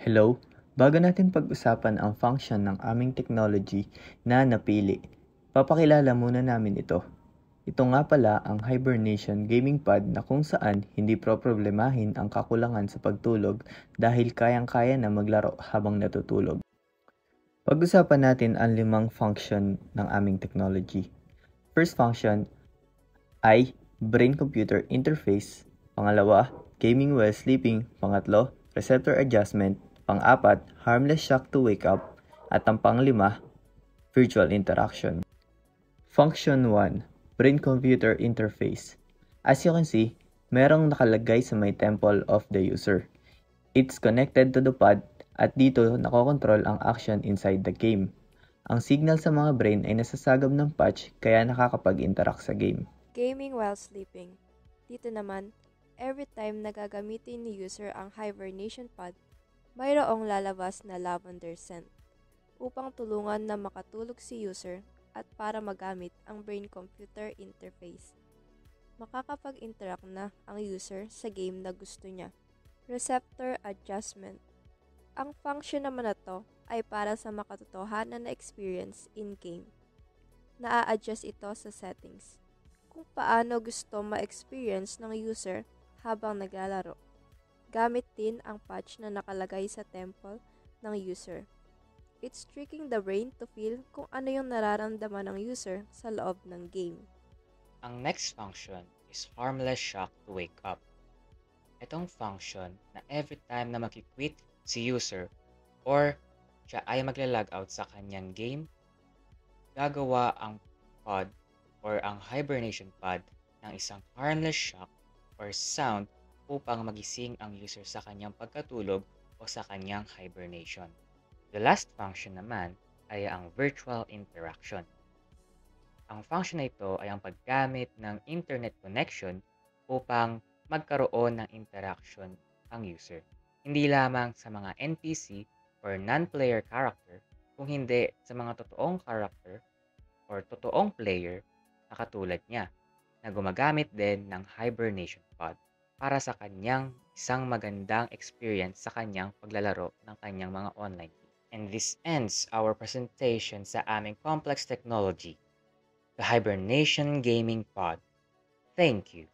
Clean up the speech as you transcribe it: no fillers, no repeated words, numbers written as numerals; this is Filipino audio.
Hello, bago natin pag-usapan ang function ng aming technology na napili, papakilala muna namin ito. Ito nga pala ang Hibernation Gaming Pad na kung saan hindi problemahin ang kakulangan sa pagtulog dahil kayang-kaya na maglaro habang natutulog. Pag-usapan natin ang 5 function ng aming technology. First function ay brain-computer interface. Pangalawa, gaming while sleeping. Pangatlo, receptor adjustment. Pang-apat, harmless shock to wake up. At ang pang-5, virtual interaction. Function 1, brain-computer interface. As you can see, merong nakalagay sa may temple of the user. It's connected to the pad at dito nakokontrol ang action inside the game. Ang signal sa mga brain ay nasasagap ng patch kaya nakakapag-interact sa game. Gaming while sleeping. Dito naman, every time nagagamitin ni user ang hibernation pad, mayroong lalabas na lavender scent upang tulungan na makatulog si user at para magamit ang brain-computer interface. Makakapag-interact na ang user sa game na gusto niya. Receptor adjustment. Ang function naman na to ay para sa makatotohanan na experience in-game. Naa-adjust ito sa settings kung paano gusto ma-experience ng user habang naglalaro. Gamit din ang patch na nakalagay sa temple ng user. It's tricking the brain to feel kung ano yung nararamdaman ng user sa loob ng game. Ang next function is harmless shock to wake up. Itong function na every time na makikwit si user or siya ay magla-log out sa kanyang game, gagawa ang pod or ang hibernation pod ng isang harmless shock or sound upang magising ang user sa kanyang pagkatulog o sa kanyang hibernation. The last function naman ay ang virtual interaction. Ang function na ito ay ang paggamit ng internet connection upang magkaroon ng interaction ang user. Hindi lamang sa mga NPC or non-player character, kung hindi sa mga totoong character or totoong player na katulad niya na gumagamit din ng hibernation pod para sa kanyang isang magandang experience sa kanyang paglalaro ng kanyang mga online game. And this ends our presentation sa aming complex technology, the Hibernation Gaming Pod. Thank you.